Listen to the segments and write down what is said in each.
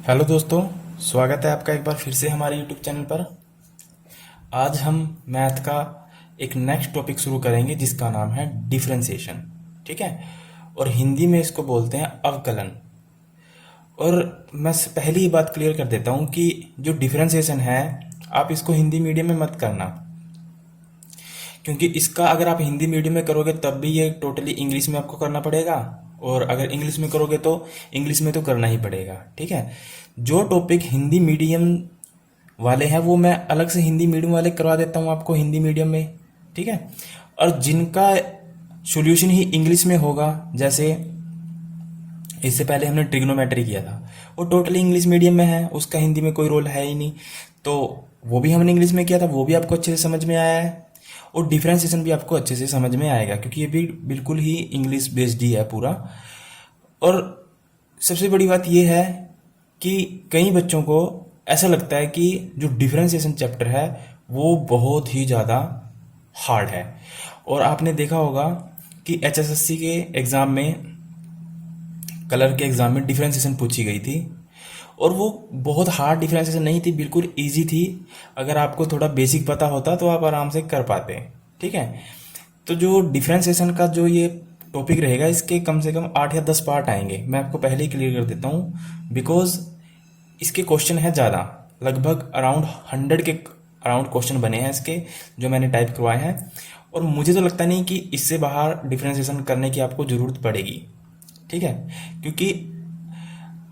Hello दोस्तों, स्वागत है आपका एक बार फिर से हमारे यूट्यूब चैनल पर। आज हम मैथ का एक नेक्स्ट टॉपिक शुरू करेंगे जिसका नाम है डिफरेंशिएशन। ठीक है, और हिंदी में इसको बोलते हैं अवकलन। और मैं पहले ही बात क्लियर कर देता हूँ कि जो डिफरेंशिएशन है आप इसको हिंदी मीडियम में मत करना, क्योंकि इसका अगर आप हिंदी मीडियम में करोगे तब भी ये टोटली इंग्लिश में आपको करना पड़ेगा, और अगर इंग्लिश में करोगे तो इंग्लिश में तो करना ही पड़ेगा। ठीक है, जो टॉपिक हिंदी मीडियम वाले हैं वो मैं अलग से हिंदी मीडियम वाले करवा देता हूँ आपको हिंदी मीडियम में। ठीक है, और जिनका सॉल्यूशन ही इंग्लिश में होगा, जैसे इससे पहले हमने ट्रिग्नोमेट्री किया था, वो टोटली इंग्लिश मीडियम में है, उसका हिंदी में कोई रोल है ही नहीं, तो वो भी हमने इंग्लिश में किया था, वो भी आपको अच्छे से समझ में आया है। और डिफरेंशिएशन भी आपको अच्छे से समझ में आएगा, क्योंकि ये भी बिल्कुल ही इंग्लिश बेस्ड ही है पूरा। और सबसे बड़ी बात ये है कि कई बच्चों को ऐसा लगता है कि जो डिफरेंशिएशन चैप्टर है वो बहुत ही ज़्यादा हार्ड है। और आपने देखा होगा कि एचएसएससी के एग्ज़ाम में, कलर के एग्ज़ाम में डिफरेंशिएशन पूछी गई थी, और वो बहुत हार्ड डिफरेंशिएशन नहीं थी, बिल्कुल इजी थी। अगर आपको थोड़ा बेसिक पता होता तो आप आराम से कर पाते। ठीक है, तो जो डिफरेंशिएशन का जो ये टॉपिक रहेगा, इसके कम से कम 8 या 10 पार्ट आएंगे। मैं आपको पहले ही क्लियर कर देता हूँ, बिकॉज इसके क्वेश्चन है ज़्यादा, लगभग अराउंड 100 के अराउंड क्वेश्चन बने हैं इसके, जो मैंने टाइप करवाए हैं। और मुझे तो लगता नहीं कि इससे बाहर डिफरेंशिएशन करने की आपको ज़रूरत पड़ेगी। ठीक है, क्योंकि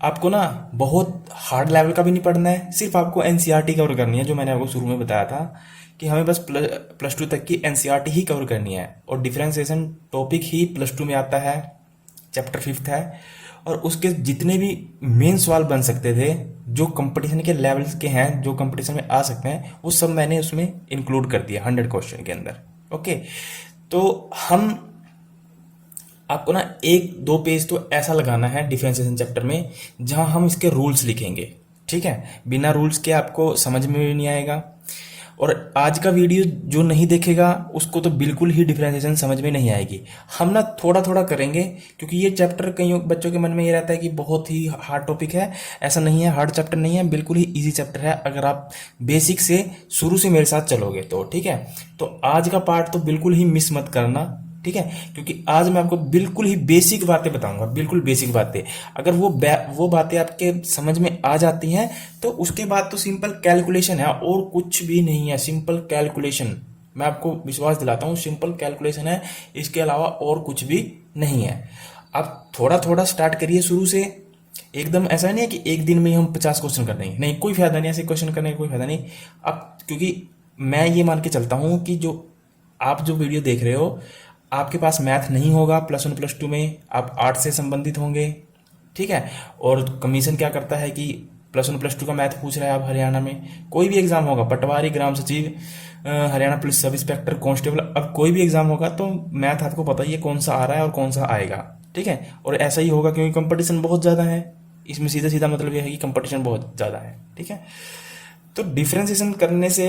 आपको ना बहुत हार्ड लेवल का भी नहीं पढ़ना है, सिर्फ आपको एनसीईआरटी कवर करनी है, जो मैंने आपको शुरू में बताया था कि हमें बस प्लस टू तक की एनसीईआरटी ही कवर करनी है। और डिफरेंशिएशन टॉपिक ही प्लस टू में आता है, चैप्टर 5 है, और उसके जितने भी मेन सवाल बन सकते थे जो कंपटीशन के लेवल्स के हैं, जो कंपटीशन में आ सकते हैं, वो सब मैंने उसमें इंक्लूड कर दिया 100 क्वेश्चन के अंदर। ओके, तो हम आपको ना 1-2 पेज तो ऐसा लगाना है डिफरेंशिएशन चैप्टर में जहां हम इसके रूल्स लिखेंगे। ठीक है, बिना रूल्स के आपको समझ में भी नहीं आएगा। और आज का वीडियो जो नहीं देखेगा उसको तो बिल्कुल ही डिफरेंशिएशन समझ में नहीं आएगी। हम ना थोड़ा थोड़ा करेंगे, क्योंकि ये चैप्टर कई बच्चों के मन में ये रहता है कि बहुत ही हार्ड टॉपिक है। ऐसा नहीं है, हार्ड चैप्टर नहीं है, बिल्कुल ही इजी चैप्टर है अगर आप बेसिक से शुरू से मेरे साथ चलोगे तो। ठीक है, तो आज का पार्ट तो बिल्कुल ही मिस मत करना। ठीक है, क्योंकि आज मैं आपको बिल्कुल ही बेसिक बातें बताऊंगा, बिल्कुल बेसिक बातें। अगर वो बातें आपके समझ में आ जाती हैं तो उसके बाद तो सिंपल कैलकुलेशन है और कुछ भी नहीं है। सिंपल कैलकुलेशन, मैं आपको विश्वास दिलाता हूँ, सिंपल कैलकुलेशन है, इसके अलावा और कुछ भी नहीं है। आप थोड़ा थोड़ा स्टार्ट करिए शुरू से। एकदम ऐसा नहीं है कि एक दिन में ही हम 50 क्वेश्चन कर देंगे, नहीं, कोई फायदा नहीं, ऐसे क्वेश्चन करने का कोई फायदा नहीं। आप, क्योंकि मैं ये मान के चलता हूँ कि जो आप जो वीडियो देख रहे हो, आपके पास मैथ नहीं होगा प्लस 1 प्लस 2 में, आप आर्ट से संबंधित होंगे। ठीक है, और कमीशन क्या करता है कि प्लस 1 प्लस 2 का मैथ पूछ रहा है। आप हरियाणा में कोई भी एग्जाम होगा, पटवारी, ग्राम सचिव, Haryana police sub inspector, constable, अब कोई भी एग्जाम होगा तो मैथ आपको पता ही है कौन सा आ रहा है और कौन सा आएगा। ठीक है, और ऐसा ही होगा क्योंकि कंपटीशन बहुत ज़्यादा है इसमें। सीधा सीधा मतलब यह है कि कंपटीशन बहुत ज़्यादा है। ठीक है, तो डिफ्रेंसिएशन करने से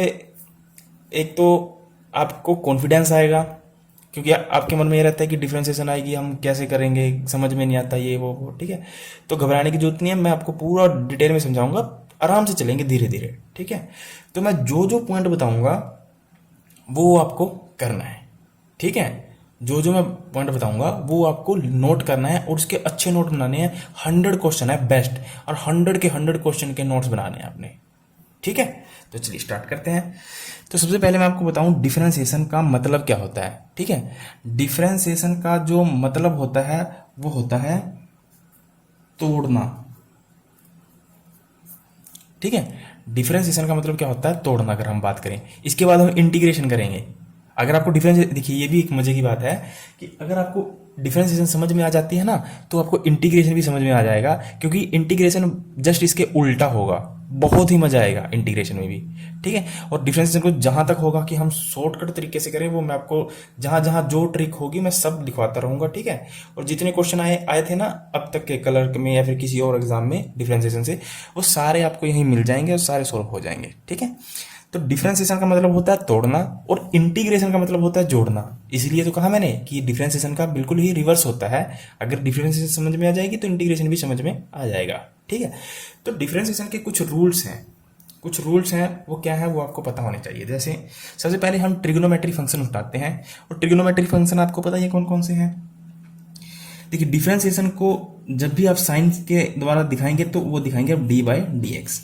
एक तो आपको कॉन्फिडेंस आएगा, क्योंकि आपके मन में ये रहता है कि डिफरेंशिएशन आएगी, हम कैसे करेंगे, समझ में नहीं आता ये वो। ठीक है, तो घबराने की जरूरत नहीं है, मैं आपको पूरा डिटेल में समझाऊंगा, आराम से चलेंगे धीरे धीरे। ठीक है, तो मैं जो जो पॉइंट बताऊंगा वो आपको करना है। ठीक है, जो जो मैं पॉइंट बताऊंगा वो आपको नोट करना है, और उसके अच्छे नोट बनाने हैं। 100 क्वेश्चन है बेस्ट, और 100 के 100 क्वेश्चन के नोट्स बनाने हैं आपने। ठीक है, तो चलिए स्टार्ट करते हैं। तो सबसे पहले मैं आपको बताऊं डिफरेंशिएशन का मतलब क्या होता है। ठीक है, डिफरेंशिएशन का जो मतलब होता है वो होता है तोड़ना। ठीक है, डिफरेंशिएशन का मतलब क्या होता है, तोड़ना। अगर हम बात करें, इसके बाद हम इंटीग्रेशन करेंगे। अगर आपको डिफरेंस, देखिए ये भी एक मजे की बात है कि अगर आपको डिफरेंशिएशन समझ में आ जाती है ना, तो आपको इंटीग्रेशन भी समझ में आ जाएगा, क्योंकि इंटीग्रेशन जस्ट इसके उल्टा होगा। बहुत ही मजा आएगा इंटीग्रेशन में भी। ठीक है, और डिफरेंशिएशन को जहां तक होगा कि हम शॉर्टकट तरीके से करें, वो मैं आपको जहां जहां जो ट्रिक होगी मैं सब दिखवाता रहूंगा। ठीक है, और जितने क्वेश्चन आए आए थे ना अब तक के कलर में या फिर किसी और एग्जाम में डिफरेंशिएशन से, वो सारे आपको यहीं मिल जाएंगे और सारे सॉल्व हो जाएंगे। ठीक है, तो डिफरेंशिएशन का मतलब होता है तोड़ना और इंटीग्रेशन का मतलब होता है जोड़ना। इसलिए तो कहा मैंने कि डिफरेंशिएशन का बिल्कुल ही रिवर्स होता है। अगर डिफरेंशिएशन समझ में आ जाएगी तो इंटीग्रेशन भी समझ में आ जाएगा। ठीक है, तो डिफरेंशिएशन के कुछ रूल्स हैं, वो क्या है वो आपको पता होने चाहिए। जैसे सबसे पहले हम ट्रिग्नोमेट्री फंक्शन उठाते हैं, और ट्रिग्नोमेट्री फंक्शन आपको पता है कौन कौन से हैं। देखिए, डिफरेंशिएशन को जब भी आप साइन के द्वारा दिखाएंगे तो वो दिखाएंगे आप डी बाई डी एक्स।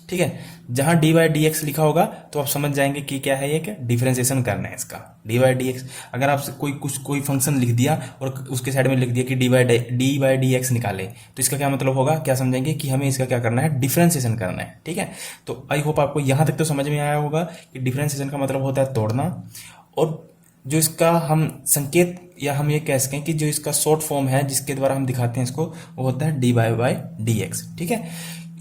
ठीक है, जहां डी बाई डी एक्स लिखा होगा तो आप समझ जाएंगे कि क्या है, ये क्या डिफरेंशिएशन करना है इसका, डी बाई डी एक्स। अगर आपसे कोई फंक्शन लिख दिया और उसके साइड में लिख दिया कि डी बाई डी एक्स निकाले, तो इसका क्या मतलब होगा, क्या समझेंगे कि हमें इसका क्या करना है, डिफरेंशिएशन करना है। ठीक है, तो आई होप आपको यहां तक तो समझ में आया होगा कि डिफरेंशिएशन का मतलब होता है तोड़ना, और जो इसका हम संकेत या हम ये कह सकें कि जो इसका शॉर्ट फॉर्म है जिसके द्वारा हम दिखाते हैं इसको, वो होता है D by by d x. ठीक है,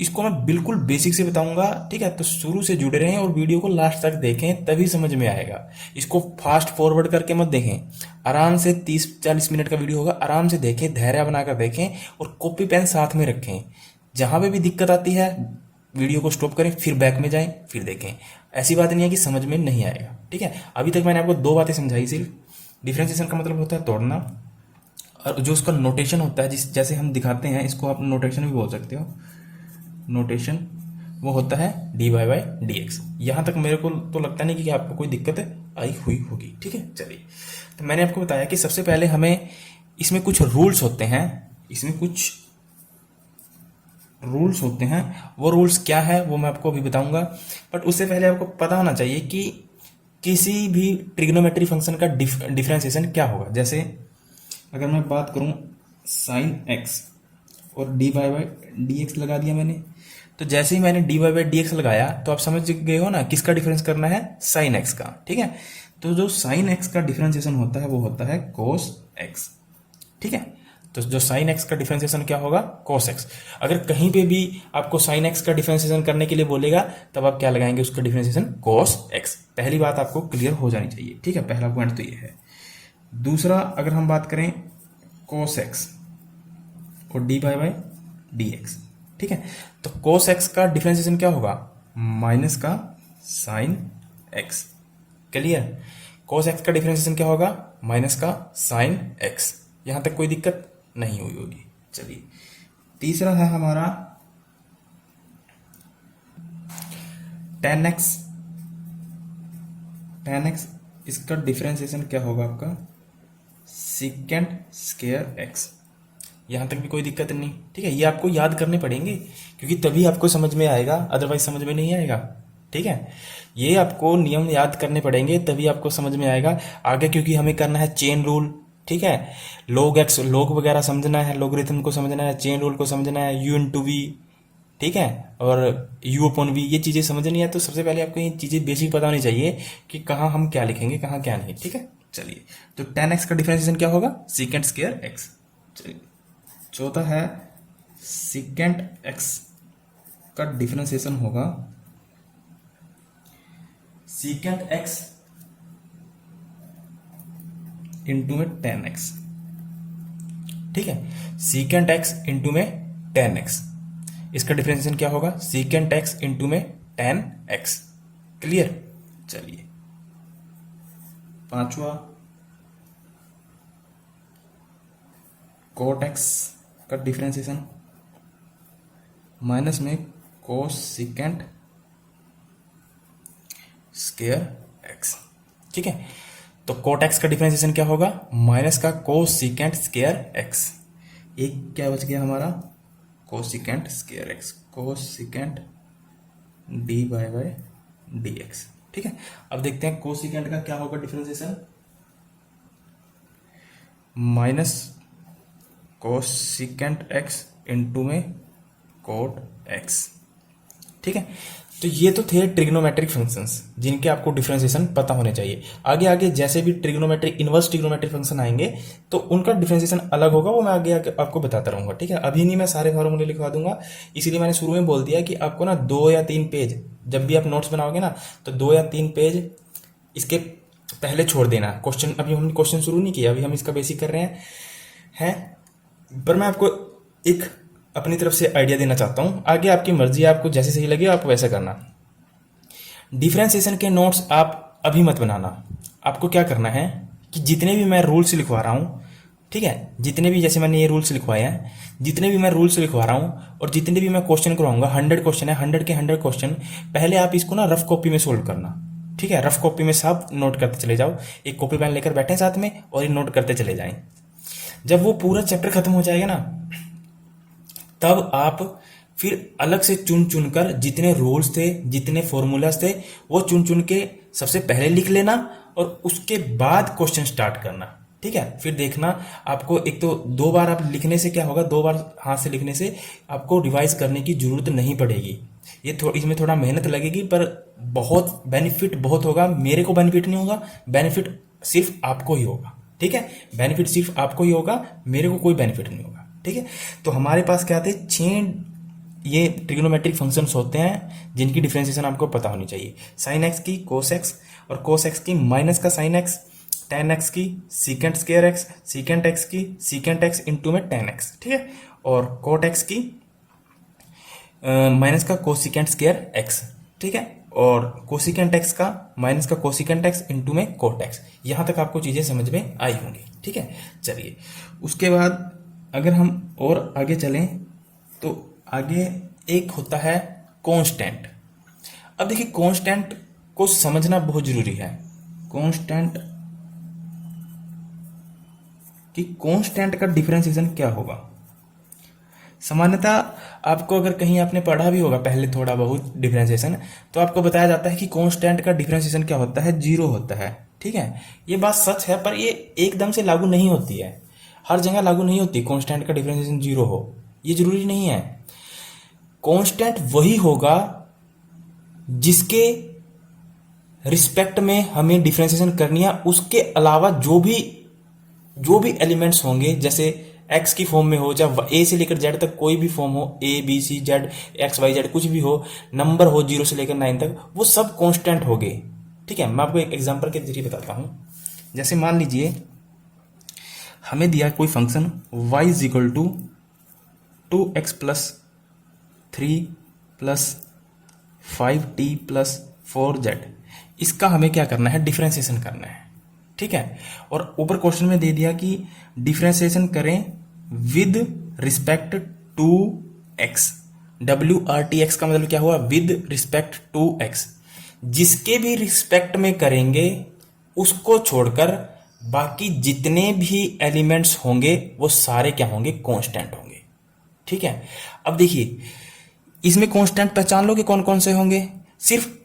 इसको मैं बिल्कुल बेसिक से बताऊंगा। ठीक है, तो शुरू से जुड़े रहें और वीडियो को लास्ट तक देखें, तभी समझ में आएगा। इसको फास्ट फॉरवर्ड करके मत देखें, आराम से 30-40 मिनट का वीडियो होगा, आराम से देखें, धैर्य बनाकर देखें और कॉपी पेन साथ में रखें। जहां पे भी दिक्कत आती है वीडियो को स्टॉप करें, फिर बैक में जाएं, फिर देखें। ऐसी बात नहीं है कि समझ में नहीं आएगा। ठीक है, अभी तक मैंने आपको 2 बातें समझाई। सिर्फ डिफरेंशिएशन का मतलब होता है तोड़ना, और जो उसका नोटेशन होता है जैसे हम दिखाते हैं, इसको आप नोटेशन भी बोल सकते हो, नोटेशन वो होता है D by by d x. यहां तक मेरे को तो लगता नहीं कि आपको कोई दिक्कत आई हुई होगी। ठीक है, चलिए, तो मैंने आपको बताया कि सबसे पहले हमें इसमें कुछ रूल्स होते हैं, वो रूल्स क्या है वो मैं आपको अभी बताऊंगा। बट उससे पहले आपको पता होना चाहिए कि किसी भी ट्रिग्नोमेट्री फंक्शन का डिफरेंशिएशन क्या होगा। जैसे अगर मैं बात करूं साइन एक्स और d y by d x लगा दिया मैंने, तो जैसे ही मैंने d y by d x लगाया तो आप समझ गए हो ना किसका डिफरेंस करना है, साइन एक्स का। ठीक है, तो जो साइन एक्स का डिफरेंशिएशन होता है वो होता है कोस एक्स। ठीक है, तो जो साइन एक्स का डिफरेंशिएशन क्या होगा, कोस एक्स। अगर कहीं पे भी आपको साइन एक्स का डिफरेंशिएशन करने के लिए बोलेगा तब आप क्या लगाएंगे, उसका डिफरेंशिएशन कोस एक्स। पहली बात आपको क्लियर हो जानी चाहिए। ठीक है, पहला पॉइंट तो ये है। दूसरा, अगर हम बात करें कोस एक्स और D by by d x, ठीक है, तो कोस एक्स का डिफरेंशिएशन क्या होगा, माइनस का sine x. Clear, cos x का डिफरेंशिएशन क्या होगा, माइनस का साइन एक्स। यहां तक कोई दिक्कत नहीं हुई होगी। चलिए, तीसरा है हमारा टेन एक्स। इसका डिफरेंशिएशन क्या होगा आपका, सीकेंट स्क्वायर एक्स। यहां तक भी कोई दिक्कत नहीं। ठीक है, ये आपको याद करने पड़ेंगे क्योंकि तभी आपको समझ में आएगा, अदरवाइज समझ में नहीं आएगा। ठीक है, ये आपको नियम याद करने पड़ेंगे तभी आपको समझ में आएगा आगे, क्योंकि हमें करना है चेन रूल। ठीक है, log x log वगैरह समझना है, लोगरिथम को समझना है, चेन रूल को समझना है, u इंटू वी, ठीक है, और u अपॉन वी, ये चीजें समझनी है। तो सबसे पहले आपको ये चीजें बेसिक पता होनी चाहिए कि कहाँ हम क्या लिखेंगे, कहाँ क्या नहीं। ठीक है, चलिए, तो tan x का डिफरेंशिएशन क्या होगा, सीकेंट स्क्वायर एक्स। चलिए, चौथा है सीकेंट एक्स का डिफरेंशिएशन होगा सीकेंट एक्स इंटू में टेन एक्स। ठीक है, सीकेंट एक्स इंटू में टेन एक्स, इसका डिफरेंशिएशन क्या होगा, सीकेंट एक्स इंटू में टेन एक्स। क्लियर, चलिए, पांचवा कोट एक्स का डिफरेंशिएशन माइनस में कोस सीकेंट स्क्वायर एक्स। ठीक है, तो कोट एक्स का डिफरेंशिएशन क्या होगा, माइनस का कोस सीकेंट स्क्वायर एक्स। एक क्या बच गया हमारा, cosecant square x, cosecant d by by d x. ठीक है, अब देखते हैं कोस सीकेंट का क्या होगा differentiation, minus cos secant x into में कोट एक्स। ठीक है, तो ये तो थे ट्रिग्नोमेट्रिक फंक्शंस जिनके आपको डिफरेंशिएशन पता होने चाहिए। आगे आगे जैसे भी ट्रिग्नोमेट्रिक इनवर्स ट्रिग्नोमेट्रिक फंक्शन आएंगे तो उनका डिफरेंशिएशन अलग होगा, वो मैं आगे आपको बताता रहूंगा। ठीक है, अभी नहीं मैं सारे फॉर्मूले लिखवा दूंगा, इसीलिए मैंने शुरू में बोल दिया कि आपको ना 2 या 3 पेज, जब भी आप नोट्स बनाओगे ना तो 2 या 3 पेज इसके पहले छोड़ देना। क्वेश्चन अभी हमने क्वेश्चन शुरू नहीं किया, अभी हम इसका बेसिक कर रहे हैं पर मैं आपको एक अपनी तरफ से आइडिया देना चाहता हूं, आगे आपकी मर्जी है, आपको जैसे सही लगे आप वैसा करना। डिफरेंशिएशन के नोट्स आप अभी मत बनाना। आपको क्या करना है कि जितने भी मैं रूल्स लिखवा रहा हूँ, ठीक है, जितने भी, जैसे मैंने ये रूल्स लिखवाए हैं, जितने भी मैं रूल्स लिखवा रहा हूँ और जितने भी मैं क्वेश्चन करवाऊंगा, 100 क्वेश्चन है, 100 के 100 क्वेश्चन पहले आप इसको ना रफ कॉपी में सोल्व करना। ठीक है, रफ कॉपी में सब नोट करते चले जाओ, एक कॉपी पेन लेकर बैठे साथ में और ये नोट करते चले जाएं। जब वो पूरा चैप्टर खत्म हो जाएगा ना, तब आप फिर अलग से चुन चुन कर जितने रूल्स थे, जितने फॉर्मूलाज थे, वो चुन चुन के सबसे पहले लिख लेना और उसके बाद क्वेश्चन स्टार्ट करना। ठीक है, फिर देखना आपको, एक तो 2 बार आप लिखने से क्या होगा, 2 बार हाथ से लिखने से आपको रिवाइज करने की जरूरत नहीं पड़ेगी। इसमें थोड़ा मेहनत लगेगी पर बहुत बेनिफिट बहुत होगा। मेरे को बेनिफिट नहीं होगा, बेनिफिट सिर्फ आपको ही होगा। ठीक है, बेनिफिट सिर्फ आपको ही होगा, मेरे को कोई बेनिफिट नहीं होगा। ठीक है, तो हमारे पास क्या आते हैं, 6 ये ट्रिग्नोमेट्रिक फंक्शंस होते हैं जिनकी डिफरेंशिएशन आपको पता होनी चाहिए। साइन एक्स की कोस एक्स, और कोस एक्स की माइनस का साइन एक्स, टेन एक्स की secant square x, secant x की सीकेंट एक्स इंटू में टेन एक्स। ठीक है, और कोट एक्स की माइनस का कोसिकेंट स्क्वायर एक्स। ठीक है, और कोसिकेंट एक्स का माइनस का कोसिकेंट एक्स इंटू में कोट एक्स। यहां तक आपको चीजें समझ में आई होंगी। ठीक है, चलिए उसके बाद अगर हम और आगे चलें तो आगे एक होता है कांस्टेंट। अब देखिए कांस्टेंट को समझना बहुत जरूरी है। कांस्टेंट कि कांस्टेंट का डिफरेंशिएशन क्या होगा। सामान्यतः आपको अगर कहीं आपने पढ़ा भी होगा पहले थोड़ा बहुत डिफरेंशिएशन, तो आपको बताया जाता है कि कांस्टेंट का डिफरेंशिएशन क्या होता है, 0 होता है। ठीक है, ये बात सच है, पर ये एकदम से लागू नहीं होती है, हर जगह लागू नहीं होती कांस्टेंट का डिफरेंशिएशन 0 हो, ये जरूरी नहीं है। कांस्टेंट वही होगा जिसके रिस्पेक्ट में हमें डिफरेंशिएशन करनी है, उसके अलावा जो भी एलिमेंट्स होंगे, जैसे एक्स की फॉर्म में हो, चाहे ए से लेकर जेड तक कोई भी फॉर्म हो, A B C Z X Y Z कुछ भी हो, नंबर हो 0 से लेकर 9 तक, वो सब कांस्टेंट हो गए। ठीक है, मैं आपको एक एग्जांपल के जरिए बताता हूं। जैसे मान लीजिए हमें दिया कोई function y is equal to 2x plus 3 plus 5t plus 4z, इसका हमें क्या करना है, डिफरेंशिएशन करना है। ठीक है, और ऊपर क्वेश्चन में दे दिया कि डिफरेंशिएशन करें with respect to x. WRTX का मतलब क्या हुआ, विद रिस्पेक्ट टू एक्स। जिसके भी रिस्पेक्ट में करेंगे उसको छोड़कर बाकी जितने भी एलिमेंट्स होंगे वो सारे क्या होंगे, कांस्टेंट होंगे। ठीक है, अब देखिए इसमें कांस्टेंट पहचान लो कि कौन कौन से होंगे। सिर्फ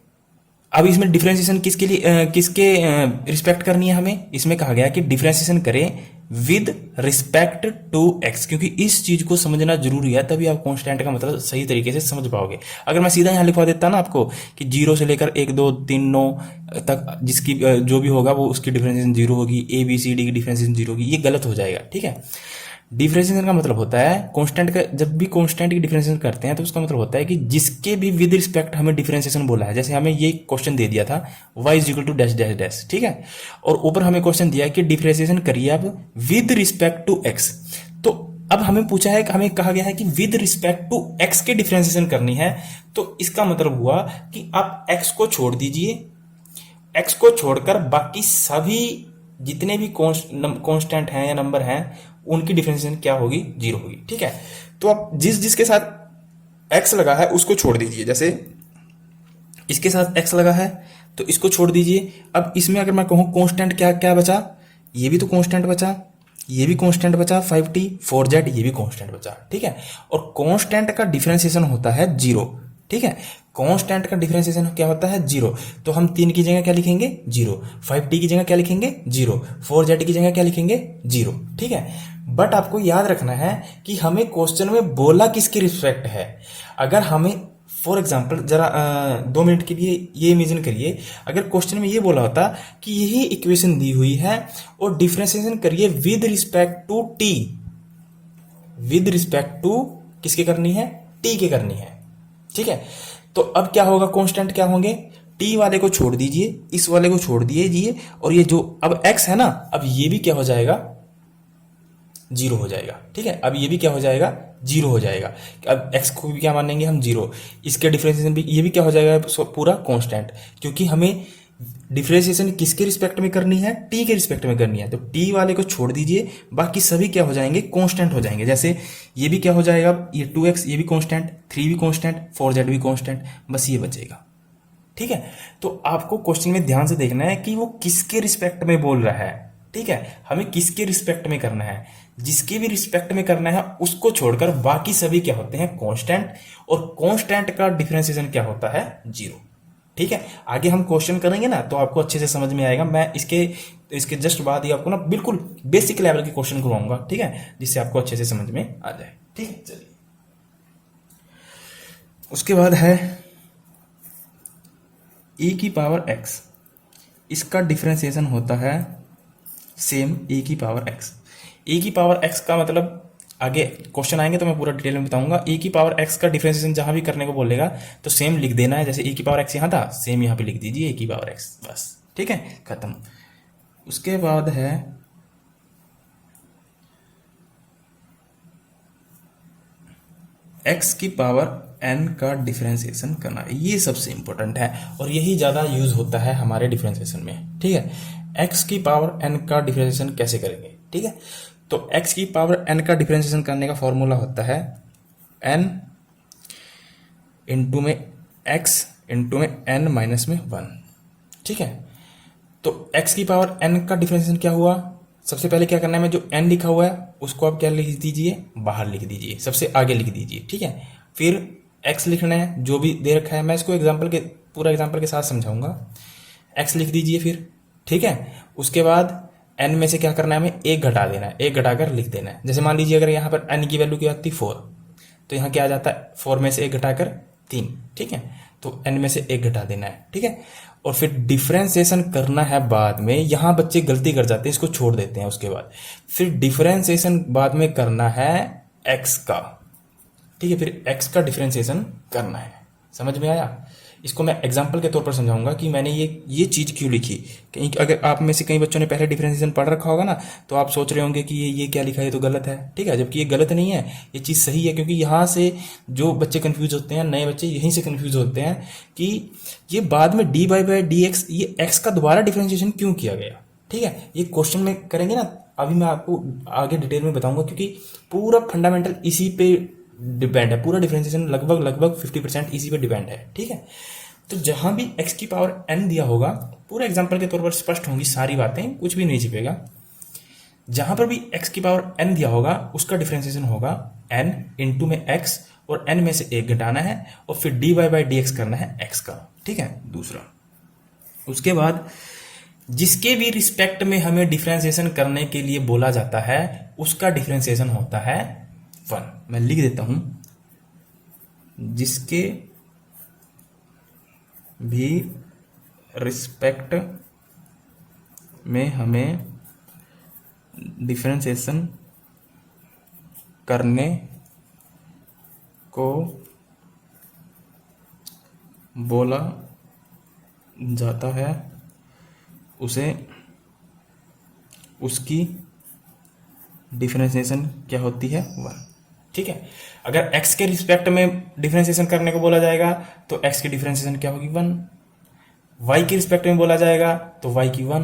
अब इसमें डिफरेंशिएशन किसके लिए किसके रिस्पेक्ट करनी है हमें, इसमें कहा गया कि डिफरेंशिएशन करें विद रिस्पेक्ट टू एक्स, क्योंकि इस चीज को समझना जरूरी है, तभी आप कांस्टेंट का मतलब सही तरीके से समझ पाओगे। अगर मैं सीधा यहां लिखवा देता ना आपको कि 0 से लेकर 1 2 3 9 तक जिसकी जो भी होगा वो उसकी डिफरेंशिएशन 0 होगी, ए बी सी डी की डिफरेंशिएशन 0 होगी, ये गलत हो जाएगा। ठीक है, डिफरेंशिएशन का मतलब होता है कांस्टेंट का, जब भी कांस्टेंट की डिफरेंशिएशन करते हैं तो उसका मतलब होता है कि जिसके भी विद रिस्पेक्ट हमें डिफरेंशिएशन बोला है। जैसे हमें ये क्वेश्चन दे दिया था y is equal to dash dash dash. ठीक है, और ऊपर हमें क्वेश्चन दिया है कि डिफरेंशिएशन करिए आप विद रिस्पेक्ट टू x। तो अब हमें पूछा है, हमें कहा गया है कि विद रिस्पेक्ट टू x के डिफरेंशिएशन करनी है, तो इसका मतलब हुआ कि आप x को छोड़ दीजिए, x को छोड़कर बाकी सभी जितने भी कांस्टेंट हैं या नंबर हैं उनकी डिफरेंशिएशन क्या होगी, 0 होगी। ठीक है, तो आप जिसके साथ x लगा है उसको छोड़ दीजिए। जैसे इसके साथ x लगा है तो इसको छोड़ दीजिए। अब इसमें अगर मैं कहूं कांस्टेंट क्या क्या बचा, ये भी तो कांस्टेंट बचा, ये भी कांस्टेंट बचा 5t 4z, ये भी कांस्टेंट बचा। ठीक है, और कांस्टेंट का डिफरेंशिएशन होता है 0। ठीक है, कांस्टेंट का डिफरेंशिएशन क्या होता है, 0। तो हम 3 की जगह क्या लिखेंगे, 0, 5t की जगह क्या लिखेंगे, 0, 4z की जगह क्या लिखेंगे, 0। ठीक है, बट आपको याद रखना है कि हमें क्वेश्चन में बोला किसकी रिस्पेक्ट है। अगर हमें फॉर एग्जाम्पल जरा 2 मिनट के लिए ये इमेजिन करिए, अगर क्वेश्चन में ये बोला होता कि यही इक्वेशन दी हुई है और डिफरेंशिएशन करिए with respect to t, with respect to किसके करनी है, t के करनी है। ठीक है, तो अब क्या होगा, कांस्टेंट क्या होंगे, t वाले को छोड़ दीजिए, इस वाले को छोड़ दीजिए, और ये जो अब x है ना, अब ये भी क्या हो जाएगा, जीरो हो जाएगा। ठीक है, अब ये भी क्या हो जाएगा, जीरो हो जाएगा। अब एक्स को भी क्या मानेंगे हम, जीरो। इसके डिफरेंशिएशन भी, ये भी क्या हो जाएगा, पूरा कांस्टेंट, क्योंकि हमें डिफरेंशिएशन किसके रिस्पेक्ट में करनी है, टी के रिस्पेक्ट में करनी है। तो टी वाले को छोड़ दीजिए, बाकी सभी क्या हो जाएंगे, कांस्टेंट हो जाएंगे। जैसे ये भी क्या हो जाएगा, ये 2x ये भी कांस्टेंट, 3 भी कांस्टेंट, 4z भी कांस्टेंट, बस ये बचेगा। ठीक है, तो आपको क्वेश्चन में ध्यान से देखना है कि वो किसके रिस्पेक्ट में बोल रहा है। ठीक है, हमें किसके रिस्पेक्ट में करना है, जिसके भी रिस्पेक्ट में करना है उसको छोड़कर बाकी सभी क्या होते हैं, कांस्टेंट, और कांस्टेंट का डिफरेंशिएशन क्या होता है, जीरो। ठीक है, आगे हम क्वेश्चन करेंगे ना तो आपको अच्छे से समझ में आएगा। मैं इसके जस्ट बाद ही आपको ना बिल्कुल बेसिक लेवल के क्वेश्चन करवाऊंगा। ठीक है, जिससे आपको अच्छे से समझ में आ जाए। ठीक है, चलिए उसके बाद है e की पावर x। इसका डिफरेंशिएशन होता है सेम e की पावर x। e की पावर x का मतलब, आगे क्वेश्चन आएंगे तो मैं पूरा डिटेल में बताऊंगा। e की पावर x का डिफरेंशिएशन जहां भी करने को बोलेगा तो सेम लिख देना है। जैसे e की पावर x यहां था, सेम यहां पे लिख दीजिए e की पावर x, बस। ठीक है, खत्म। उसके बाद है x की पावर n का डिफरेंशिएशन करना, ये सबसे इंपॉर्टेंट है और यही ज़्यादा यूज होता है हमारे डिफरेंशिएशन में। ठीक है, x की पावर n का डिफरेंशिएशन कैसे करेंगे। ठीक है, तो x की पावर n का डिफरेंशिएशन करने का फॉर्मूला होता है n इंटू में x इंटू में n माइनस में 1। ठीक है, तो x की पावर n का डिफरेंशिएशन क्या हुआ, सबसे पहले क्या करना है, मैं जो n लिखा हुआ है उसको आप क्या लिख दीजिए, बाहर लिख दीजिए, सबसे आगे लिख दीजिए। ठीक है, फिर x लिखना है जो भी दे रखा है, मैं इसको पूरा एग्जांपल के साथ समझाऊंगा। x लिख दीजिए फिर। ठीक है, उसके बाद n में से क्या करना है, हमें एक घटा देना है, एक घटाकर लिख देना है। जैसे मान लीजिए अगर यहाँ पर n की वैल्यू क्या आती है 4, तो यहाँ क्या आ जाता है, 4 में से एक घटाकर 3। ठीक है, तो n में से एक घटा देना है। ठीक है, और फिर डिफरेंशिएशन करना है बाद में। यहां बच्चे गलती कर जाते हैं, इसको छोड़ देते हैं। उसके बाद फिर डिफरेंशिएशन बाद में करना है x का। ठीक है, फिर x का डिफरेंशिएशन करना है। समझ में आया, इसको मैं एग्जांपल के तौर पर समझाऊंगा कि मैंने ये चीज क्यों लिखी। कहीं अगर आप में से कई बच्चों ने पहले डिफरेंशिएशन पढ़ रखा होगा ना, तो आप सोच रहे होंगे कि ये क्या लिखा है, ये तो गलत है। ठीक है, जबकि ये गलत नहीं है, ये चीज सही है। क्योंकि यहाँ से जो बच्चे कंफ्यूज होते हैं, नए बच्चे यहीं से कंफ्यूज होते हैं कि ये बाद में डी बाई डी एक्स, ये एक्स का दोबारा डिफरेंशिएशन क्यों किया गया। ठीक है, ये क्वेश्चन में करेंगे ना, अभी मैं आपको आगे डिटेल में बताऊंगा, क्योंकि पूरा फंडामेंटल इसी पे डिपेंड है। पूरा डिफरेंशिएशन लगभग 50% इसी पे डिपेंड है। ठीक है, तो जहां भी x की पावर n दिया होगा, पूरा एग्जांपल के तौर पर स्पष्ट होंगी सारी बातें, कुछ भी नहीं छिपेगा। जहां पर भी x की पावर n दिया होगा उसका डिफरेंशिएशन होगा n इंटू में x, और n में से एक घटाना है, और फिर dy बाई डी एक्स करना है x का। ठीक है, दूसरा। उसके बाद जिसके भी रिस्पेक्ट में हमें डिफरेंशिएशन करने के लिए बोला जाता है उसका डिफरेंशिएशन होता है 1। मैं लिख देता हूं, जिसके भी रिस्पेक्ट में हमें डिफरेंशिएशन करने को बोला जाता है उसे उसकी डिफरेंशिएशन क्या होती है, 1। ठीक है, अगर x के रिस्पेक्ट में डिफरेंशिएशन करने को बोला जाएगा तो x की डिफरेंशिएशन क्या होगी, 1। y के रिस्पेक्ट में बोला जाएगा तो y की 1।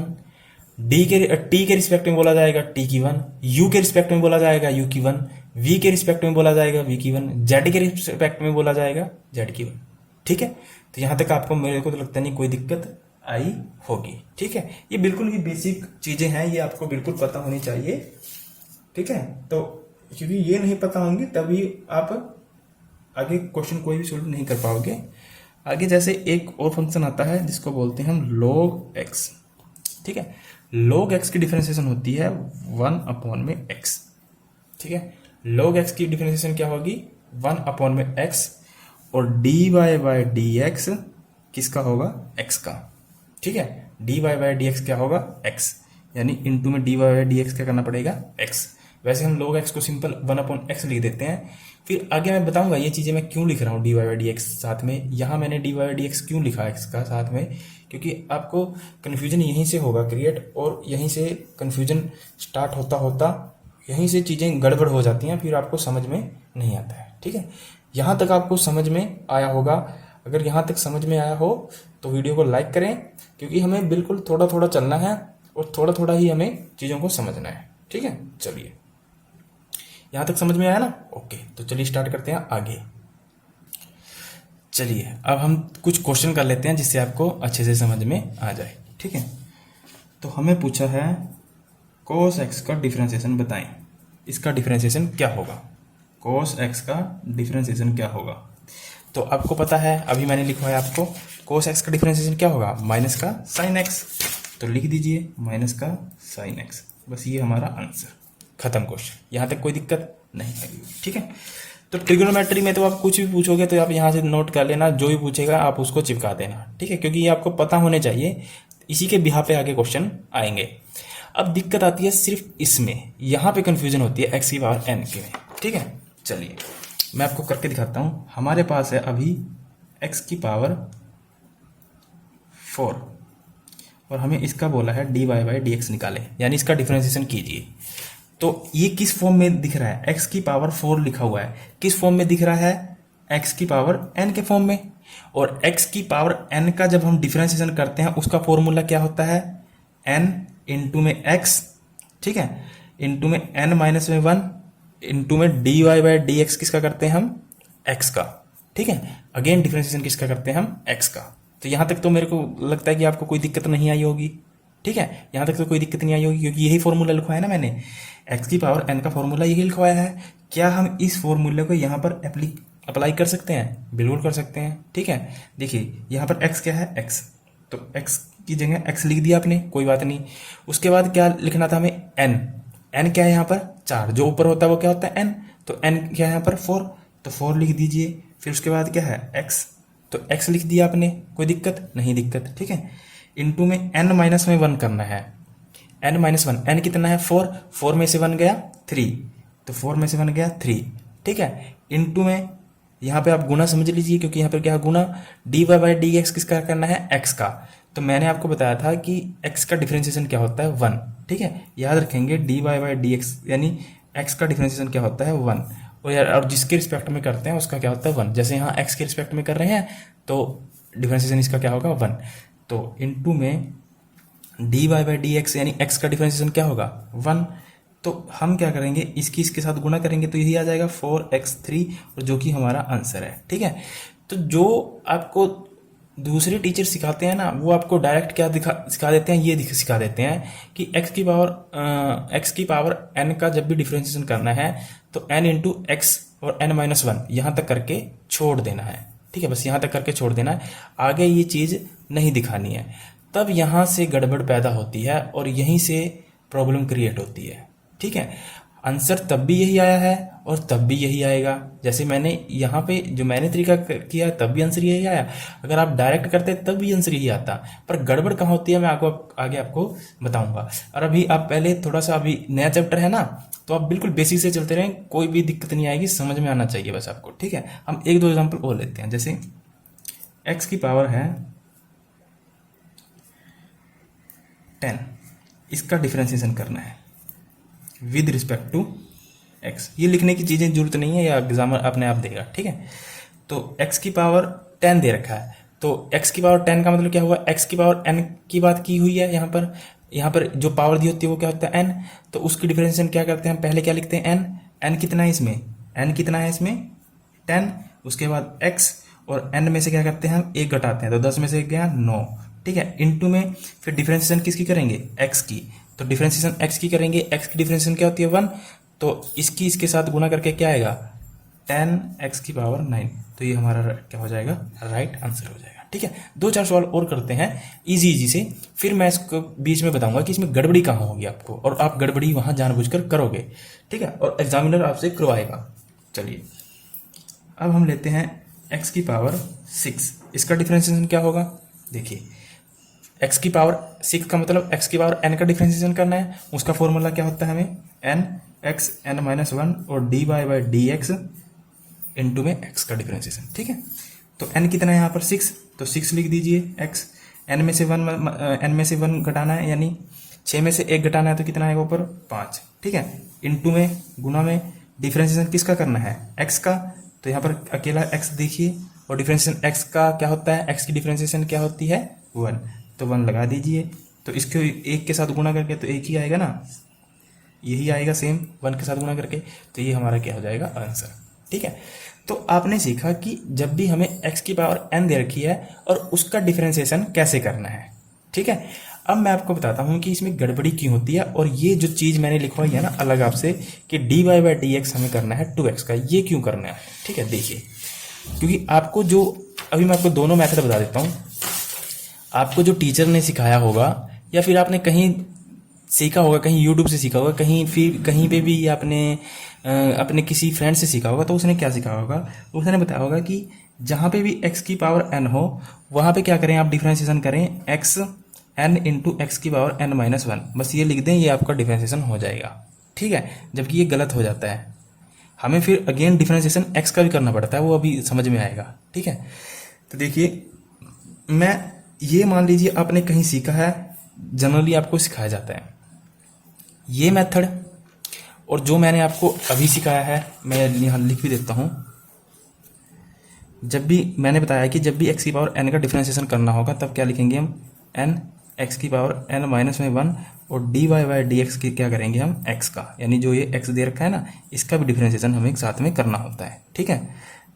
t के रिस्पेक्ट में बोला जाएगा t की 1। u के रिस्पेक्ट में बोला जाएगा u की 1। v के रिस्पेक्ट में बोला जाएगा v की 1। z के रिस्पेक्ट में बोला जाएगा z की 1। ठीक है, तो यहां तक आपको, मेरे को तो लगता नहीं कोई दिक्कत आई होगी। ठीक है, ये बिल्कुल ही बेसिक चीजें हैं, ये आपको बिल्कुल पता होनी चाहिए। ठीक है, तो क्योंकि ये नहीं पता होंगे तभी आप आगे क्वेश्चन कोई भी सोल्व नहीं कर पाओगे। आगे जैसे एक और फंक्शन आता है जिसको बोलते हैं हम log x। ठीक है, log x की डिफरेंशिएशन होती है 1/x। ठीक है, log x की डिफरेंशिएशन क्या होगी, 1/x, और dy बाई डी एक्स किसका होगा, x का। ठीक है, dy बाई डी एक्स क्या होगा, x, यानी इंटू में dy बाई डी एक्स क्या करना पड़ेगा, x। वैसे हम log x को सिंपल 1/x लिख देते हैं। फिर आगे मैं बताऊंगा ये चीजें मैं क्यों लिख रहा हूँ dy बाई डी एक्स साथ में। यहाँ मैंने dy बाई डी एक्स क्यों लिखा है x का साथ में, क्योंकि आपको कन्फ्यूजन यहीं से होगा क्रिएट, और यहीं से कन्फ्यूजन स्टार्ट होता होता यहीं से चीज़ें गड़बड़ हो जाती हैं, फिर आपको समझ में नहीं आता है। ठीक है, यहाँ तक आपको समझ में आया होगा। अगर यहाँ तक समझ में आया हो तो वीडियो को लाइक करें, क्योंकि हमें बिल्कुल थोड़ा थोड़ा चलना है और थोड़ा थोड़ा ही हमें चीज़ों को समझना है। ठीक है, चलिए, यहाँ तक समझ में आया ना? ओके, तो चलिए स्टार्ट करते हैं आगे। चलिए अब हम कुछ क्वेश्चन कर लेते हैं जिससे आपको अच्छे से समझ में आ जाए। ठीक है, तो हमें पूछा है cos x का डिफरेंशिएशन बताएं। इसका डिफरेंशिएशन क्या होगा? cos x का डिफरेंशिएशन क्या होगा? तो आपको पता है, अभी मैंने लिखा है आपको, cos x का डिफरेंशिएशन क्या होगा? माइनस का sin x। तो लिख दीजिए माइनस का sin x, बस ये हमारा आंसर। खत्म क्वेश्चन, यहाँ तक कोई दिक्कत नहीं है। ठीक है, तो ट्रिग्नोमेट्री में तो आप कुछ भी पूछोगे तो आप यहाँ से नोट कर लेना, जो भी पूछेगा आप उसको चिपका देना। ठीक है, क्योंकि ये आपको पता होने चाहिए, इसी के बिहाफ पे आगे क्वेश्चन आएंगे। अब दिक्कत आती है सिर्फ इसमें, यहाँ पे कंफ्यूजन होती है x की पावर n के में। ठीक है, चलिए मैं आपको करके दिखाता हूँ। हमारे पास है अभी x की पावर 4 और हमें इसका बोला है dy/dx निकाले, यानी इसका डिफरेंशिएशन कीजिए। तो ये किस फॉर्म में दिख रहा है? x की पावर 4 लिखा हुआ है, किस फॉर्म में दिख रहा है? x की पावर n के फॉर्म में। और x की पावर n का जब हम डिफरेंशिएशन करते हैं उसका फॉर्मूला क्या होता है? n इंटू में x, ठीक है, इंटू में n माइनस में 1 इंटू में dy/dx किसका करते हैं हम? x का। ठीक है, अगेन डिफरेंशिएशन किसका करते हैं हम? x का। तो यहां तक तो मेरे को लगता है कि आपको कोई दिक्कत नहीं आई होगी। ठीक है, यहां तक तो कोई दिक्कत नहीं आई होगी, क्योंकि यही फॉर्मूला लिखवाया है ना मैंने, x की पावर n का फॉर्मूला यही लिखवाया है। क्या हम इस फॉर्मूले को यहाँ पर अप्लाई कर सकते हैं? बिल्कुल कर सकते हैं। ठीक है, देखिए यहाँ पर x क्या है? x, तो x की जगह x लिख दिया आपने, कोई बात नहीं। उसके बाद क्या लिखना था हमें? n क्या है यहाँ पर? 4, जो ऊपर होता है वो क्या होता है? n, तो n क्या है यहाँ पर? 4, तो 4 लिख दीजिए। फिर उसके बाद क्या है? x, तो x लिख दिया आपने, कोई दिक्कत नहीं? दिक्कत। ठीक है, इंटू में n माइनस में 1 करना है, n माइनस 1, n कितना है? 4, 4 में से 1 गया 3, तो 4 में से 1 गया 3। ठीक है, इंटू में यहाँ पे आप गुना समझ लीजिए, क्योंकि यहाँ पर क्या है? गुना। dy/dx किसका करना है? x का। तो मैंने आपको बताया था कि x का डिफरेंशिएशन क्या होता है? 1। ठीक है, याद रखेंगे dy/dx यानी x का डिफरेंशिएशन क्या होता है? 1। और जिसके रिस्पेक्ट में करते हैं उसका क्या होता है? 1। जैसे यहाँ x के रिस्पेक्ट में कर रहे हैं तो डिफरेंशिएशन इसका क्या होगा? 1। तो इनटू में dy/dx यानी x का डिफरेंशिएशन क्या होगा? 1। तो हम क्या करेंगे? इसके साथ गुना करेंगे तो यही आ जाएगा 4x3, और जो कि हमारा आंसर है। ठीक है, तो जो आपको दूसरे टीचर सिखाते हैं ना, वो आपको डायरेक्ट क्या सिखा देते हैं? ये सिखा देते हैं कि x की पावर n का जब भी डिफरेंशिएशन करना है तो n इंटू x और n माइनस 1 यहाँ तक करके छोड़ देना है। ठीक है, बस यहाँ तक करके छोड़ देना है, आगे ये चीज़ नहीं दिखानी है। तब यहाँ से गड़बड़ पैदा होती है और यहीं से प्रॉब्लम क्रिएट होती है। ठीक है, आंसर तब भी यही आया है और तब भी यही आएगा। जैसे मैंने यहाँ पे जो मैंने तरीका किया तब भी आंसर यही आया, अगर आप डायरेक्ट करते तब भी आंसर यही आता। पर गड़बड़ कहाँ होती है मैं आगे आपको बताऊंगा। और अभी आप पहले थोड़ा सा, अभी नया चैप्टर है ना, तो आप बिल्कुल बेसिक से चलते रहें, कोई भी दिक्कत नहीं आएगी, समझ में आना चाहिए बस आपको। ठीक है, हम 1-2 एग्जाम्पल और लेते हैं। जैसे x की पावर है 10, इसका डिफरेंशिएशन करना है विद रिस्पेक्ट टू x। ये लिखने की चीज़ें जरूरत नहीं है, या एग्जामर अपने आप देगा। ठीक है, तो x की पावर 10 दे रखा है, तो x की पावर 10 का मतलब क्या हुआ? x की पावर n की बात की हुई है। यहाँ पर जो पावर दी होती है वो क्या होता है? n। तो उसकी डिफरेंशिएशन क्या करते हैं? हम पहले क्या लिखते हैं? n कितना है इसमें? n कितना है इसमें? 10। उसके बाद x, और n में से क्या करते हैं? हम 1 घटाते हैं, तो 10 में से 1 गया 9। ठीक है, इंटू में फिर डिफरेंशिएशन किसकी करेंगे? x की। तो डिफरेंशिएशन x की करेंगे, x की डिफरेंशिएशन क्या होती है? 1। तो इसके साथ गुना करके क्या आएगा? 10x की पावर 9। तो ये हमारा क्या हो जाएगा? राइट आंसर हो जाएगा। ठीक है, 2-4 सवाल और करते हैं इजी से, फिर मैं इसको बीच में बताऊंगा कि इसमें गड़बड़ी कहाँ होगी आपको, और आप गड़बड़ी वहां जानबूझकर करोगे। ठीक है, और एग्जामिनर आपसे करवाएगा। चलिए अब हम लेते हैं x की पावर 6, इसका डिफरेंशिएशन क्या होगा? देखिए x की पावर 6 का मतलब x की पावर n का डिफरेंशिएशन करना है। उसका फॉर्मूला क्या होता है? हमें n x n माइनस 1 और dy/dx इंटू में x का डिफरेंशिएशन। ठीक है, तो n कितना है यहाँ पर? 6, तो 6 लिख दीजिए। x n में से 1 घटाना है, यानी 6 में से 1 घटाना है, तो कितना आएगा ऊपर? 5। ठीक है, इनटू में, गुना में, डिफरेंशिएशन किसका करना है, एक्स का। तो यहाँ पर अकेला एक्स देखिए, और डिफरेंशिएशन एक्स का क्या होता है, एक्स की डिफरेंशिएशन क्या होती है 1, तो 1 लगा दीजिए। तो इसको एक के साथ गुणा करके तो एक ही आएगा ना, यही आएगा सेम 1 के साथ गुणा करके। तो ये हमारा क्या हो जाएगा आंसर। ठीक है, तो आपने सीखा कि जब भी हमें x की पावर n दे रखी है और उसका डिफरेंशिएशन कैसे करना है। ठीक है, अब मैं आपको बताता हूं कि इसमें गड़बड़ी क्यों होती है, और ये जो चीज़ मैंने लिखवाई है ना अलग आपसे कि dy/dx हमें करना है 2x का, ये क्यों करना है। ठीक है, देखिए, क्योंकि आपको जो अभी मैं आपको दोनों मेथड बता देता हूँ। आपको जो टीचर ने सिखाया होगा या फिर आपने कहीं सीखा होगा, कहीं यूट्यूब से सीखा होगा, कहीं फिर कहीं पे भी आपने अपने किसी फ्रेंड से सीखा होगा, तो उसने क्या सीखा होगा, उसने बताया होगा कि जहाँ पे भी x की पावर n हो वहाँ पे क्या करें आप, डिफरेंशिएशन करें x n इंटू एक्स की पावर n-1, बस ये लिख दें, ये आपका डिफरेंशिएशन हो जाएगा। ठीक है, जबकि ये गलत हो जाता है, हमें फिर अगेन डिफरेंशिएशन x का भी करना पड़ता है, वो अभी समझ में आएगा। ठीक है, तो देखिए, मैं ये मान लीजिए आपने कहीं सीखा है, जनरली आपको सिखाया जाता है ये मेथड, और जो मैंने आपको अभी सिखाया है मैं यहाँ लिख भी देता हूँ। जब भी मैंने बताया कि जब भी x की पावर n का डिफरेंशिएशन करना होगा तब क्या लिखेंगे हम, n x की पावर n-1, और dy/dx की क्या करेंगे हम, x का, यानी जो ये x दे रखा है ना इसका भी डिफरेंशिएशन हमें साथ में करना होता है। ठीक है,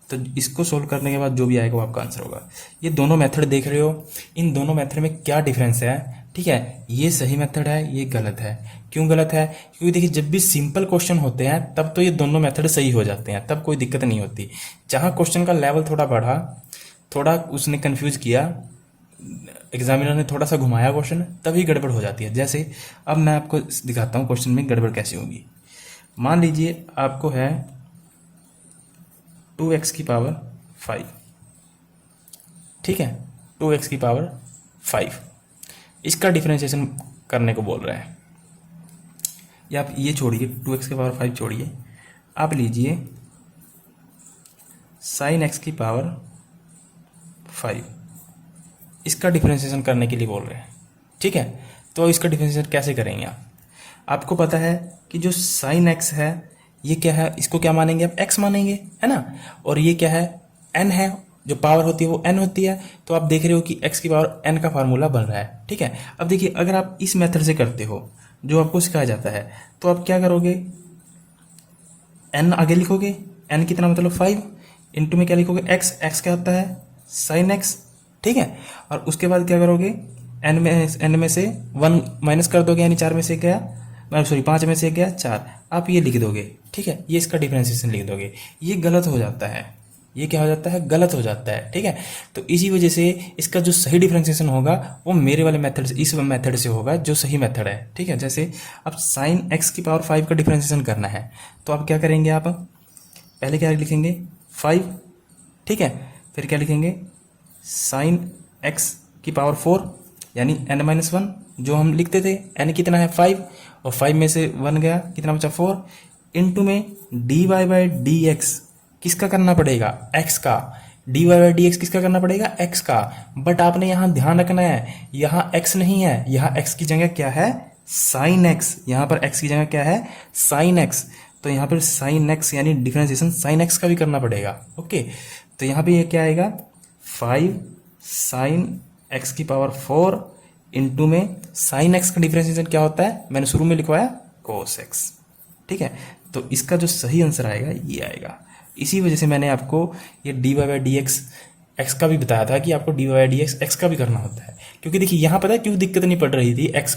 तो इसको सोल्व करने के बाद जो भी आएगा वो आपका आंसर होगा। ये दोनों मेथड देख रहे हो, इन दोनों मेथड में क्या डिफरेंस है। ठीक है, ये सही मेथड है, ये गलत है। क्यों गलत है, क्योंकि देखिए जब भी सिंपल क्वेश्चन होते हैं तब तो ये दोनों मेथड सही हो जाते हैं, तब कोई दिक्कत नहीं होती। जहाँ क्वेश्चन का लेवल थोड़ा बढ़ा, थोड़ा उसने कंफ्यूज किया, एग्जामिनर ने थोड़ा सा घुमाया क्वेश्चन, तभी गड़बड़ हो जाती है। जैसे अब मैं आपको दिखाता हूँ क्वेश्चन में गड़बड़ कैसे होगी। मान लीजिए आपको है 2x की पावर 5, ठीक है, 2x की पावर 5, इसका डिफरेंशिएशन करने को बोल रहा है। या आप ये छोड़िए, 2x की पावर 5 छोड़िए, आप लीजिए sin x की पावर 5, इसका डिफरेंशिएशन करने के लिए बोल रहे हैं। ठीक है, तो इसका डिफरेंशिएशन कैसे करेंगे आप, आपको पता है कि जो sin x है ये क्या है, इसको क्या मानेंगे आप, x मानेंगे, है ना, और ये क्या है, n है, जो पावर होती है वो n होती है। तो आप देख रहे हो कि x की पावर n का फार्मूला बन रहा है। ठीक है, अब देखिए अगर आप इस मेथड से करते हो जो आपको सिखाया जाता है, तो आप क्या करोगे, n आगे लिखोगे, n कितना मतलब 5, इंटू में क्या लिखोगे x क्या होता है sin x। ठीक है, और उसके बाद क्या करोगे, n में से 1 माइनस कर दोगे, यानी 4 में से गया, सॉरी 5 में से गया 4, आप ये लिख दोगे। ठीक है, ये इसका डिफरेंशिएशन लिख दोगे। ये गलत हो जाता है, ये क्या हो जाता है, गलत हो जाता है। ठीक है, तो इसी वजह से इसका जो सही डिफरेंशिएशन होगा वो मेरे वाले मेथड से, इस मेथड से होगा जो सही मेथड है। ठीक है, जैसे अब sin x की पावर 5 का डिफरेंशिएशन करना है, तो आप क्या करेंगे, आप पहले क्या लिखेंगे 5, ठीक है, फिर क्या लिखेंगे sin x की पावर 4, यानी n-1, जो हम लिखते थे n कितना है 5, और 5 में से 1 गया, कितना बचा 4, इंटू में dy/dx किसका करना पड़ेगा, x का, dy/dx किसका करना पड़ेगा, x का। बट आपने यहाँ ध्यान रखना है, यहाँ x नहीं है, यहाँ x की जगह क्या है, sin x, यहाँ पर x की जगह क्या है, sin x, तो यहाँ पर sin x यानी डिफरेंशिएशन sin x का भी करना पड़ेगा। ओके, तो यहाँ पे ये क्या आएगा, 5 sin x की पावर 4 इंटू में sin x का डिफरेंशिएशन क्या होता है, मैंने शुरू में लिखवाया cos x। ठीक है, तो इसका जो सही आंसर आएगा ये आएगा। इसी वजह से मैंने आपको ये dy/dx x का भी बताया था कि आपको dy/dx x का भी करना होता है, क्योंकि देखिए यहाँ पता है क्यों दिक्कत नहीं पड़ रही थी, x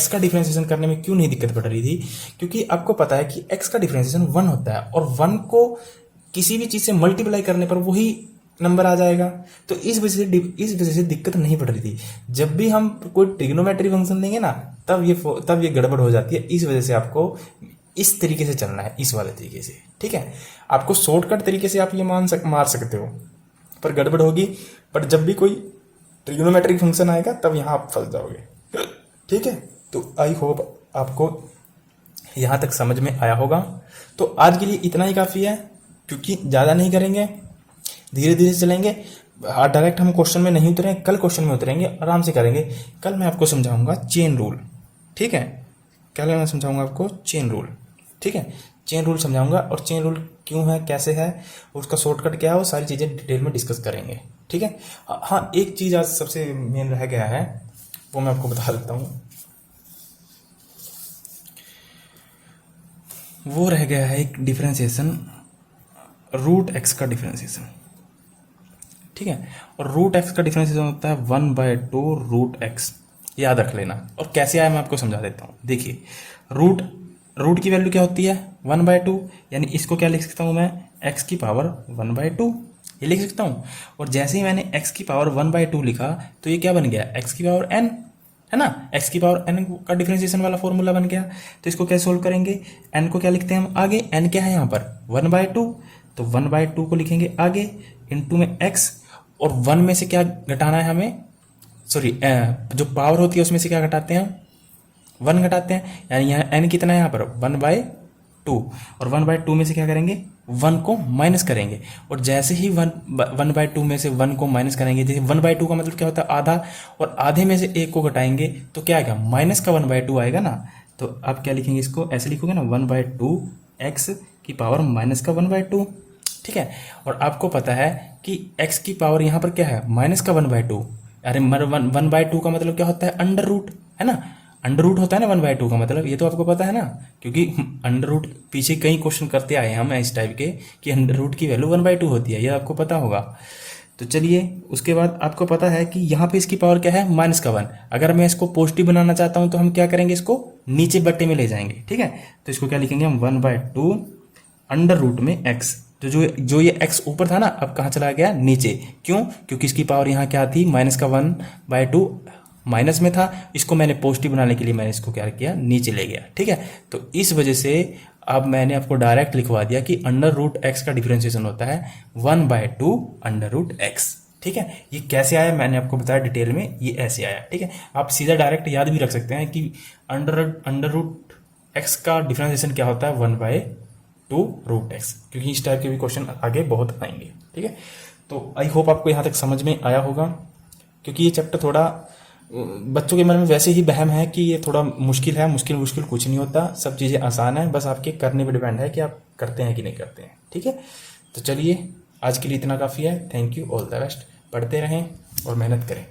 का डिफरेंशिएशन करने में क्यों नहीं दिक्कत पड़ रही थी, क्योंकि आपको पता है कि x का डिफरेंशिएशन 1 होता है, और 1 को किसी भी चीज़ से मल्टीप्लाई करने पर वही नंबर आ जाएगा। तो इस वजह से दिक्कत नहीं पड़ रही थी। जब भी हम कोई ट्रिग्नोमेट्री फंक्शन देंगे ना, तब ये गड़बड़ हो जाती है। इस वजह से आपको इस तरीके से चलना है, इस वाले तरीके से। ठीक है, आपको शॉर्टकट तरीके से आप ये मार सकते हो, पर गड़बड़ होगी। पर जब भी कोई ट्रिग्नोमेट्रिक फंक्शन आएगा तब यहाँ आप फंस जाओगे। ठीक है, तो आई होप आपको यहाँ तक समझ में आया होगा। तो आज के लिए इतना ही काफ़ी है, क्योंकि ज़्यादा नहीं करेंगे, धीरे धीरे चलेंगे। डायरेक्ट हम क्वेश्चन में नहीं उतरेंगे, कल क्वेश्चन में उतरेंगे, आराम से करेंगे। कल मैं आपको समझाऊंगा चेन रूल। ठीक है, कल मैं समझाऊंगा आपको चेन रूल। ठीक है, चेन रूल समझाऊंगा, और चेन रूल क्यों है, कैसे है, उसका शॉर्टकट क्या है, वो सारी चीज़ें डिटेल में डिस्कस करेंगे। ठीक है। हाँ, एक चीज़ आज सबसे मेन रह गया है, वो मैं आपको बता देता हूँ। वो रह गया है एक डिफरेंशिएशन, रूट एक्स का डिफरेंशिएशन। ठीक है, और रूट एक्स का डिफरेंशिएशन होता है 1/2 रूट एक्स, याद रख लेना। और कैसे आया मैं आपको समझा देता हूँ। देखिए, रूट की वैल्यू क्या होती है 1/2, यानी इसको क्या लिख सकता हूँ मैं, x की पावर 1/2, ये लिख सकता हूँ। और जैसे ही मैंने x की पावर 1/2 लिखा तो ये क्या बन गया, x की पावर n, है ना, x की पावर n का डिफरेंशिएशन वाला फॉर्मूला बन गया। तो इसको कैसे सोल्व करेंगे, n को क्या लिखते हैं हम आगे, n क्या है यहाँ पर 1/2, तो 1/2 को लिखेंगे आगे, इनटू में x, और 1 में से क्या घटाना है हमें, सॉरी जो पावर होती है उसमें से क्या घटाते हैं, 1 घटाते हैं, यानी यहाँ n कितना है यहाँ पर 1/2, और 1/2 में से क्या करेंगे, 1 को माइनस करेंगे। और जैसे ही 1/2 में से 1 को माइनस करेंगे, जैसे 1/2 का मतलब क्या होता है आधा, और आधे में से 1 को घटाएंगे तो क्या आएगा, माइनस का 1/2 आएगा ना। तो आप क्या लिखेंगे, इसको ऐसे लिखोगे ना, 1/2 x की पावर माइनस का 1/2। ठीक है, और आपको पता है कि x की पावर यहाँ पर क्या है, माइनस का 1/2। अरे 1/2 का मतलब क्या होता है, अंडर रूट, है ना, अंडर रूट होता है ना 1/2 का मतलब, ये तो आपको पता है ना, क्योंकि अंडर रूट पीछे कई क्वेश्चन करते आए हम इस टाइप के कि अंडर रूट की वैल्यू 1/2 होती है, ये आपको पता होगा। तो चलिए, उसके बाद आपको पता है कि यहाँ पे इसकी पावर क्या है, माइनस का 1। अगर मैं इसको पॉजिटिव बनाना चाहता हूँ तो हम क्या करेंगे, इसको नीचे बट्टे में ले जाएंगे। ठीक है, तो इसको क्या लिखेंगे हम, 1/2 अंडर रूट में x, तो जो ये x ऊपर था ना, अब कहाँ चला गया, नीचे। क्यों, क्योंकि इसकी पावर यहाँ क्या थी, माइनस का 1/2 माइनस में था, इसको मैंने पॉजिटिव बनाने के लिए मैंने इसको क्या किया, नीचे ले गया। ठीक है, तो इस वजह से अब मैंने आपको डायरेक्ट लिखवा दिया कि अंडर रूट एक्स का डिफरेंशिएशन होता है 1/2 अंडर रूट एक्स। ठीक है, ये कैसे आया मैंने आपको बताया डिटेल में, ये ऐसे आया। ठीक है, आप सीधा डायरेक्ट याद भी रख सकते हैं कि अंडर रूट एक्स का डिफरेंशिएशन क्या होता है, 1/2 रूट एक्स, क्योंकि इस टाइप के भी क्वेश्चन आगे बहुत आएंगे। ठीक है, तो आई होप आपको यहाँ तक समझ में आया होगा, क्योंकि ये चैप्टर थोड़ा बच्चों के मन में वैसे ही वहम है कि ये थोड़ा मुश्किल है। मुश्किल कुछ नहीं होता, सब चीज़ें आसान है, बस आपके करने पे डिपेंड है कि आप करते हैं कि नहीं करते हैं। ठीक है, तो चलिए आज के लिए इतना काफ़ी है। Thank you, all the best, पढ़ते रहें और मेहनत करें।